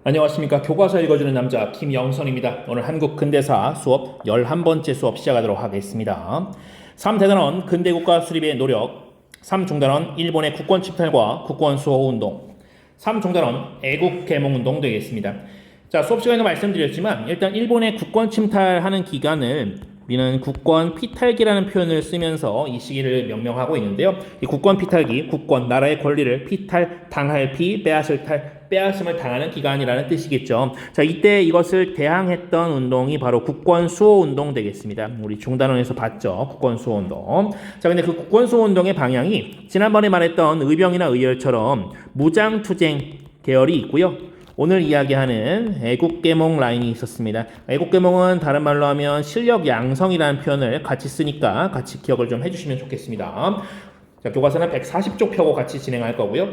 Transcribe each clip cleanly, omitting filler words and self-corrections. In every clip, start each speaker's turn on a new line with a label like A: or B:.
A: 안녕하십니까. 교과서 읽어주는 남자 김영선입니다. 오늘 한국 근대사 수업 11번째 수업 시작하도록 하겠습니다. 3대단원 근대국가 수립의 노력, 3중단원 일본의 국권 침탈과 국권 수호 운동, 3중단원 애국 개몽 운동 되겠습니다. 자, 수업 시간에도 말씀드렸지만 일단 일본의 국권 침탈하는 기간을 우리는 국권 피탈기라는 표현을 쓰면서 이 시기를 명명하고 있는데요. 이 국권 피탈기, 국권, 나라의 권리를 피탈, 당할 피, 빼앗을 탈, 빼앗음을 당하는 기간이라는 뜻이겠죠. 자, 이때 이것을 대항했던 운동이 바로 국권 수호 운동 되겠습니다. 우리 중단원에서 봤죠. 국권 수호 운동. 자, 근데 그 국권 수호 운동의 방향이 지난번에 말했던 의병이나 의열처럼 무장투쟁 계열이 있고요. 오늘 이야기하는 애국개몽 라인이 있었습니다. 애국개몽은 다른 말로 하면 실력 양성이라는 표현을 같이 쓰니까 같이 기억을 좀 해주시면 좋겠습니다. 자, 교과서는 140쪽 펴고 같이 진행할 거고요.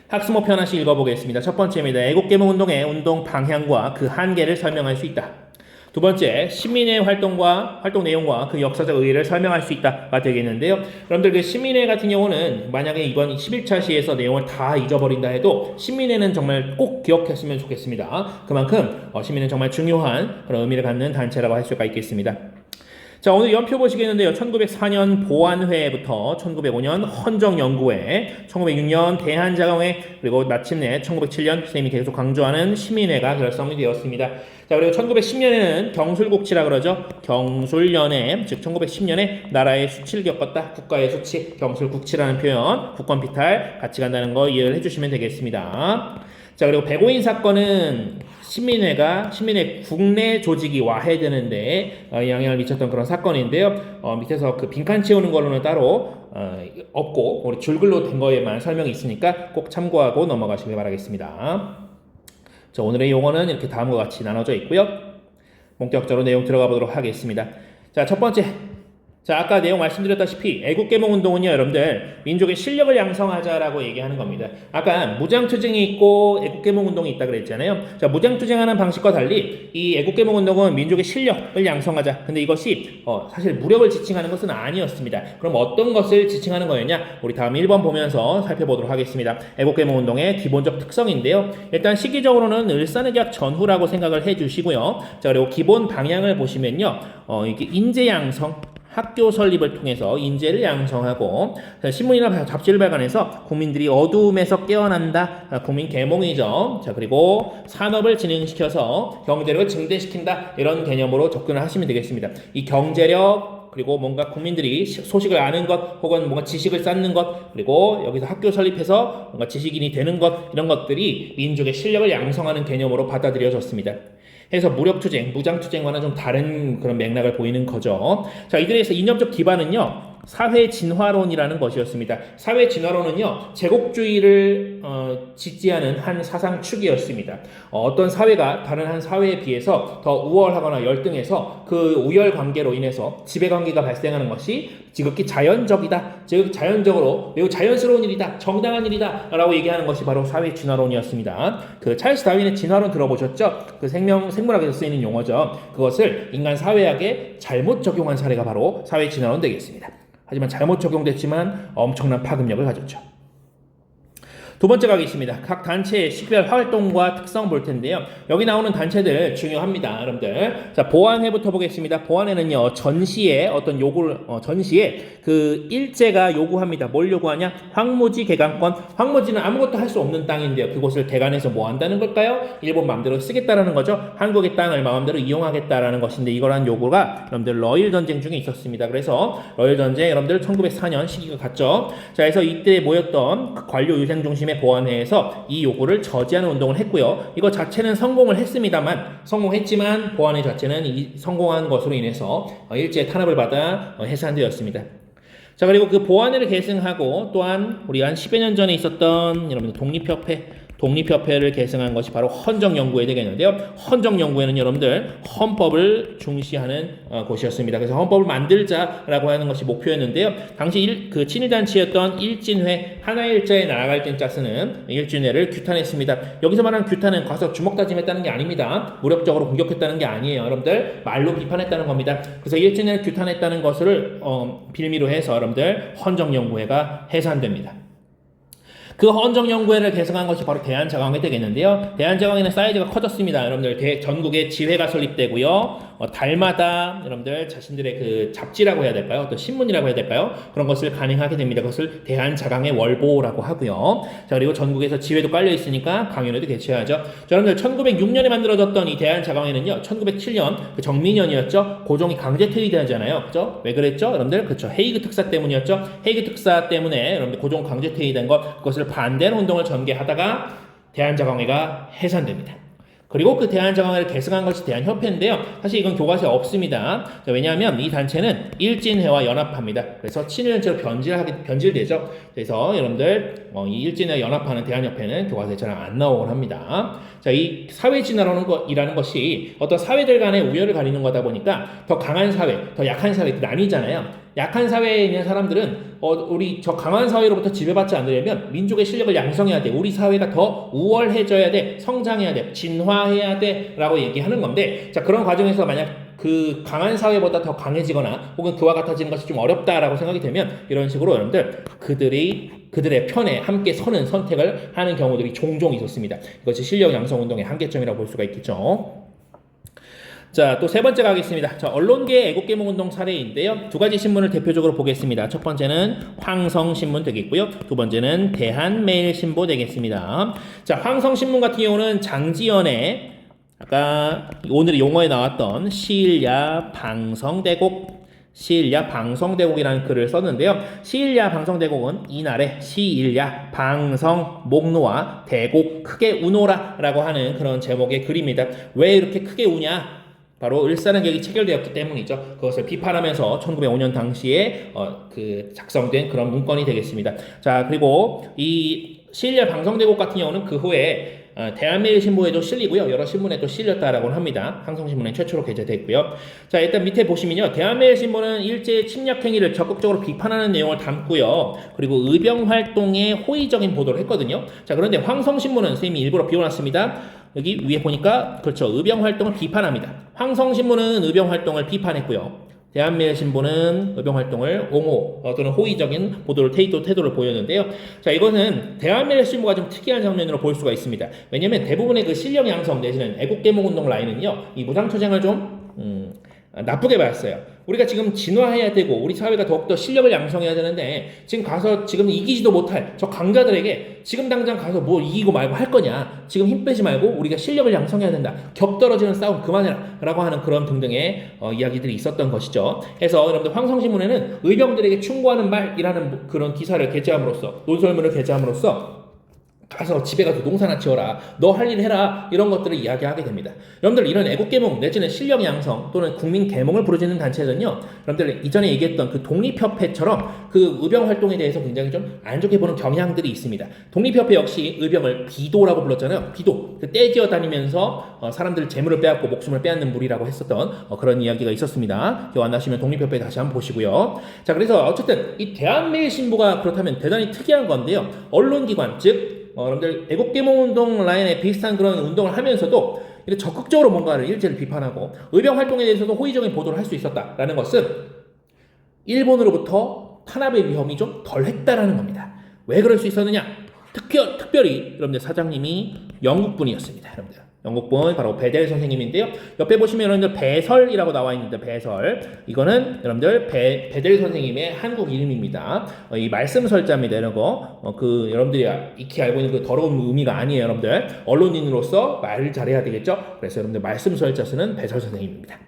A: 학습 목표 하나씩 읽어보겠습니다. 첫 번째입니다. 애국개몽 운동의 운동 방향과 그 한계를 설명할 수 있다. 두 번째, 시민의 활동 내용과 그 역사적 의의를 설명할 수 있다가 되겠는데요. 여러분들 그 시민회 같은 경우는 만약에 이번 11차 시에서 내용을 다 잊어버린다 해도 시민회는 정말 꼭 기억했으면 좋겠습니다. 그만큼 시민은 정말 중요한 그런 의미를 갖는 단체라고 할 수가 있겠습니다. 자, 오늘 연표 보시겠는데요. 1904년 보안회부터 1905년 헌정연구회, 1906년 대한자강회, 그리고 마침내 1907년 선생님이 계속 강조하는 시민회가 결성이 되었습니다. 자, 그리고 1910년에는 경술국치라 그러죠. 경술연회, 즉 1910년에 나라의 수치를 겪었다. 국가의 수치, 경술국치라는 표현, 국권피탈 같이 간다는 거 이해를 해주시면 되겠습니다. 자, 그리고 백오인 사건은 시민회 국내 조직이 와해되는데 영향을 미쳤던 그런 사건인데요. 밑에서 그 빈칸 채우는 걸로는 따로 없고 우리 줄글로 된 거에만 설명이 있으니까 꼭 참고하고 넘어가시길 바라겠습니다. 자, 오늘의 용어는 이렇게 다음과 같이 나눠져 있고요. 본격적으로 내용 들어가 보도록 하겠습니다. 자, 첫 번째. 자, 아까 내용 말씀드렸다시피 애국개몽 운동은요, 여러분들 민족의 실력을 양성하자라고 얘기하는 겁니다. 아까 무장투쟁이 있고 애국개몽 운동이 있다 그랬잖아요. 자, 무장투쟁하는 방식과 달리 이 애국개몽 운동은 민족의 실력을 양성하자. 근데 이것이 사실 무력을 지칭하는 것은 아니었습니다. 그럼 어떤 것을 지칭하는 거였냐? 우리 다음 1번 보면서 살펴보도록 하겠습니다. 애국개몽 운동의 기본적 특성인데요. 일단 시기적으로는 을사늑약 전후라고 생각을 해주시고요. 자, 그리고 기본 방향을 보시면요, 이게 인재 양성, 학교 설립을 통해서 인재를 양성하고 신문이나 잡지를 발간해서 국민들이 어두움에서 깨어난다. 국민 계몽이죠. 자, 그리고 산업을 진행시켜서 경제력을 증대시킨다. 이런 개념으로 접근을 하시면 되겠습니다. 이 경제력 그리고 뭔가 국민들이 소식을 아는 것 혹은 뭔가 지식을 쌓는 것 그리고 여기서 학교 설립해서 뭔가 지식인이 되는 것 이런 것들이 민족의 실력을 양성하는 개념으로 받아들여졌습니다. 해서 무력투쟁, 무장투쟁과는 좀 다른 그런 맥락을 보이는 거죠. 자, 이들에서 이념적 기반은요, 사회진화론이라는 것이었습니다. 사회진화론은요, 제국주의를 지지하는 한 사상 축이었습니다. 어떤 사회가 다른 한 사회에 비해서 더 우월하거나 열등해서 그 우열 관계로 인해서 지배관계가 발생하는 것이 지극히 자연적이다. 즉 자연적으로 매우 자연스러운 일이다. 정당한 일이다. 라고 얘기하는 것이 바로 사회진화론이었습니다. 그 찰스 다윈의 진화론 들어보셨죠? 그 생물학에서 쓰이는 용어죠. 그것을 인간 사회학에 잘못 적용한 사례가 바로 사회진화론 되겠습니다. 하지만 잘못 적용됐지만 엄청난 파급력을 가졌죠. 두 번째 가겠습니다. 각 단체의 식별 활동과 특성 볼 텐데요. 여기 나오는 단체들 중요합니다, 여러분들. 자, 보안회부터 보겠습니다. 보안회는요, 전시에 어떤 요구를, 전시에 그 일제가 요구합니다. 뭘 요구하냐? 황무지 개간권. 황무지는 아무것도 할 수 없는 땅인데요. 그곳을 개간해서 뭐 한다는 걸까요? 일본 마음대로 쓰겠다라는 거죠. 한국의 땅을 마음대로 이용하겠다라는 것인데 이거란 요구가 여러분들 러일 전쟁 중에 있었습니다. 그래서 러일 전쟁 여러분들 1904년 시기가 갔죠. 자, 그래서 이때 모였던 관료 유생 중심 보안회에서 이 요구를 저지하는 운동을 했고요. 이거 자체는 성공했지만 보안회 자체는 이 성공한 것으로 인해서 일제의 탄압을 받아 해산되었습니다. 자, 그리고 그 보안회를 계승하고 또한 우리 한 10여 년 전에 있었던 여러분들 독립협회를 계승한 것이 바로 헌정연구회 되겠는데요. 헌정연구회는 여러분들 헌법을 중시하는 곳이었습니다. 그래서 헌법을 만들자라고 하는 것이 목표였는데요. 당시 그 친일단체였던 일진회, 하나일자에 나아갈 땐자 쓰는 일진회를 규탄했습니다. 여기서 말하는 규탄은 가서 주먹다짐했다는 게 아닙니다. 무력적으로 공격했다는 게 아니에요. 여러분들 말로 비판했다는 겁니다. 그래서 일진회를 규탄했다는 것을 빌미로 해서 여러분들 헌정연구회가 해산됩니다. 그 헌정연구회를 개성한 것이 바로 대한자강회 되겠는데요. 대한자강회는 사이즈가 커졌습니다. 여러분들 전국에 지회가 설립되고요. 달마다 여러분들 자신들의 그 잡지라고 해야 될까요? 또 신문이라고 해야 될까요? 그런 것을 간행하게 됩니다. 그것을 대한자강회 월보라고 하고요. 자, 그리고 전국에서 지회도 깔려 있으니까 강연회도 개최하죠. 자, 여러분들 1906년에 만들어졌던 이 대한자강회는요. 1907년 그 정민연이었죠. 고종이 강제 퇴위되잖아요. 그죠? 왜 그랬죠? 여러분들 그렇죠. 헤이그 특사 때문이었죠. 헤이그 특사 때문에 여러분들 고종 강제 퇴위된 것 그것을 반대하는 운동을 전개하다가 대한자강회가 해산됩니다. 그리고 그 대한자강회를 개성한 것이 대한협회인데요. 사실 이건 교과서에 없습니다. 자, 왜냐하면 이 단체는 일진회와 연합합니다. 그래서 친일연체로 변질되죠. 그래서 여러분들 이 일진회와 연합하는 대한협회는 교과서에 잘 안 나오곤 합니다. 자, 이 사회진화라는 것이 어떤 사회들 간의 우열을 가리는 거다 보니까 더 강한 사회, 더 약한 사회 나뉘잖아요. 약한 사회에 있는 사람들은 우리 저 강한 사회로부터 지배받지 않으려면 민족의 실력을 양성해야 돼. 우리 사회가 더 우월해져야 돼. 성장해야 돼. 진화해야 돼. 라고 얘기하는 건데 자, 그런 과정에서 만약 그 강한 사회보다 더 강해지거나 혹은 그와 같아지는 것이 좀 어렵다라고 생각이 되면 이런 식으로 여러분들 그들의 편에 함께 서는 선택을 하는 경우들이 종종 있었습니다. 이것이 실력 양성 운동의 한계점이라고 볼 수가 있겠죠. 자, 또 세 번째 가겠습니다. 자, 언론계의 애국개몽운동 사례인데요. 두 가지 신문을 대표적으로 보겠습니다. 첫 번째는 황성신문 되겠고요. 두 번째는 대한매일신보 되겠습니다. 자, 황성신문 같은 경우는 장지연의 아까 오늘의 용어에 나왔던 시일야 방성대곡이라는 글을 썼는데요. 시일야 방성대곡은 이날에 시일야 방성 목노와 대곡 크게 우노라 라고 하는 그런 제목의 글입니다. 왜 이렇게 크게 우냐? 바로 을사능격이 체결되었기 때문이죠. 그것을 비판하면서 1905년 당시에 작성된 그런 문건이 되겠습니다. 자, 그리고 이 시일야 방성대곡 같은 경우는 그 후에 대한매일신보에도 실리고요. 여러 신문에도 실렸다라고 합니다. 황성신문에 최초로 게재됐고요. 자, 일단 밑에 보시면요. 대한매일신보는 일제의 침략 행위를 적극적으로 비판하는 내용을 담고요. 그리고 의병활동에 호의적인 보도를 했거든요. 자, 그런데 황성신문은 선생님이 일부러 비워놨습니다. 여기 위에 보니까 그렇죠. 의병활동을 비판합니다. 황성신문은 의병활동을 비판했고요. 대한매일신보는 의병활동을 옹호 또는 호의적인 태도를 보였는데요. 자, 이것은 대한매일신보가 좀 특이한 장면으로 볼 수가 있습니다. 왜냐하면 대부분의 그 실력 양성 내지는 애국개몽운동 라인은요, 이 무장투쟁을 좀 나쁘게 봤어요. 우리가 지금 진화해야 되고 우리 사회가 더욱더 실력을 양성해야 되는데 지금 이기지도 못할 저 강자들에게 지금 당장 가서 뭐 이기고 말고 할 거냐, 지금 힘 빼지 말고 우리가 실력을 양성해야 된다, 격떨어지는 싸움 그만해라 라고 하는 그런 등등의 이야기들이 있었던 것이죠. 그래서 여러분들 황성신문에는 의병들에게 충고하는 말이라는 그런 기사를 게재함으로써, 논설문을 게재함으로써 가서 집에 가서 농사나 지어라, 너 할 일 해라, 이런 것들을 이야기하게 됩니다. 여러분들 이런 애국개몽 내지는 실력 양성 또는 국민개몽을 부르짖는 단체는요, 여러분들 이전에 얘기했던 그 독립협회처럼 그 의병활동에 대해서 굉장히 좀 안 좋게 보는 경향들이 있습니다. 독립협회 역시 의병을 비도라고 불렀잖아요. 비도, 떼지어 다니면서 사람들 재물을 빼앗고 목숨을 빼앗는 무리라고 했었던 그런 이야기가 있었습니다. 기억 안 나시면 독립협회 다시 한번 보시고요. 자, 그래서 어쨌든 이 대한매일신보가 그렇다면 대단히 특이한 건데요. 언론기관, 즉 여러분들 애국개몽운동 라인에 비슷한 그런 운동을 하면서도 이렇게 적극적으로 뭔가를 일제를 비판하고 의병활동에 대해서도 호의적인 보도를 할 수 있었다라는 것은 일본으로부터 탄압의 위험이 좀 덜했다라는 겁니다. 왜 그럴 수 있었느냐? 특별히 여러분들 사장님이 영국분이었습니다. 여러분들 영국분 바로 베델 선생님인데요. 옆에 보시면 여러분들 배설이라고 나와 있는데, 배설 이거는 여러분들 베델 선생님의 한국 이름입니다. 이 말씀설자입니다. 이런 거 여러분들이 익히 알고 있는 그 더러운 의미가 아니에요. 여러분들 언론인으로서 말을 잘해야 되겠죠. 그래서 여러분들 말씀설자 쓰는 배설 선생님입니다.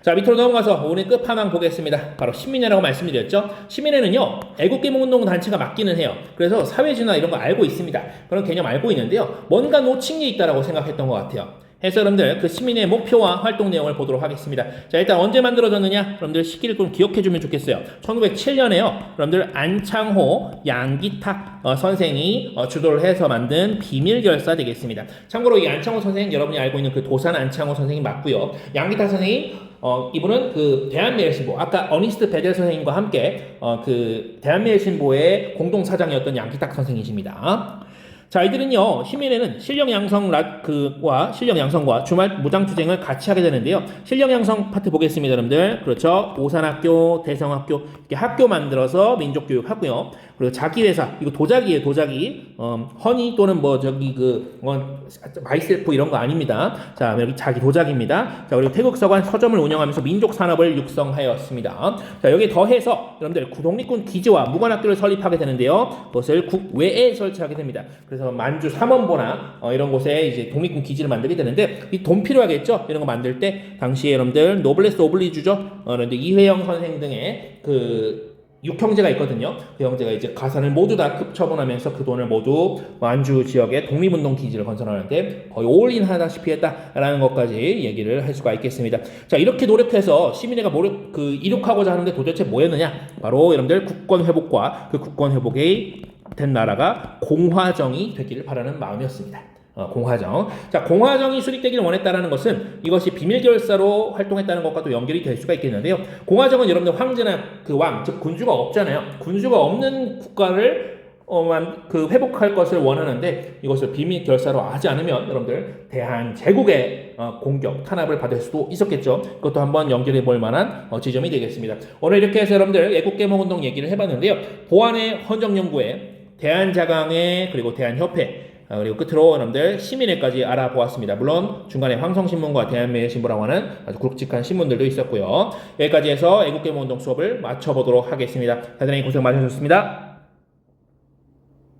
A: 자, 밑으로 넘어가서 오늘 끝판왕 보겠습니다. 바로 신민회라고 말씀드렸죠. 신민회는요, 애국개몽운동 단체가 맞기는 해요. 그래서 사회진화 이런 거 알고 있습니다. 그런 개념 알고 있는데요, 뭔가 놓친 게 있다라고 생각했던 것 같아요. 해서 여러분들 그 시민의 목표와 활동 내용을 보도록 하겠습니다. 자, 일단 언제 만들어졌느냐? 여러분들 시기를 좀 기억해주면 좋겠어요. 1907년에요. 여러분들 안창호, 양기탁 선생이 주도를 해서 만든 비밀결사 되겠습니다. 참고로 이 안창호 선생, 여러분이 알고 있는 그 도산 안창호 선생이 맞고요. 양기탁 선생이 이분은 그 대한매일신보, 아까 어니스트 베델 선생님과 함께 그 대한매일신보의 공동사장이었던 양기탁 선생이십니다. 자, 이들은요, 시민회는 실력 양성과 주말 무장투쟁을 같이 하게 되는데요. 실력 양성 파트 보겠습니다, 여러분들. 그렇죠. 오산학교, 대성학교, 이렇게 학교 만들어서 민족교육 하고요. 그리고 자기회사, 이거 도자기예요, 도자기. 허니 또는 마이셀프 이런 거 아닙니다. 자, 여기 자기 도자기입니다. 자, 그리고 태국서관 서점을 운영하면서 민족산업을 육성하였습니다. 자, 여기에 더해서 여러분들 독립군 기지와 무관학교를 설립하게 되는데요. 그것을 국외에 설치하게 됩니다. 그래서 만주 삼원보나 이런 곳에 이제 독립군 기지를 만들게 되는데 이 돈 필요하겠죠? 이런 거 만들 때 당시에 여러분들 노블레스 오블리주죠. 그런데 이회영 선생 등의 그 6형제가 있거든요. 그 형제가 이제 가산을 모두 다 급처분하면서 그 돈을 모두 만주 지역의 독립운동 기지를 건설하는데 거의 올인 하다시피 했다라는 것까지 얘기를 할 수가 있겠습니다. 자, 이렇게 노력해서 시민회가 이룩하고자 하는데 도대체 뭐였느냐? 바로 여러분들 국권 회복과 그 국권 회복이 된 나라가 공화정이 되기를 바라는 마음이었습니다. 공화정. 자, 공화정이 수립되기를 원했다라는 것은 이것이 비밀결사로 활동했다는 것과도 연결이 될 수가 있겠는데요. 공화정은 여러분들 황제나 그 왕, 즉 군주가 없잖아요. 군주가 없는 국가를 회복할 것을 원하는데 이것을 비밀결사로 하지 않으면 여러분들 대한제국의 공격, 탄압을 받을 수도 있었겠죠. 그것도 한번 연결해 볼 만한 지점이 되겠습니다. 오늘 이렇게 해서 여러분들 애국개몽운동 얘기를 해봤는데요. 보안의 헌정연구회, 대한자강회, 그리고 대한협회, 그리고 끝으로 여러분들 시민회까지 알아보았습니다. 물론 중간에 황성신문과 대한매일신보라고 하는 아주 굵직한 신문들도 있었고요. 여기까지 해서 애국개몽운동 수업을 마쳐보도록 하겠습니다. 대단히 고생 많으셨습니다.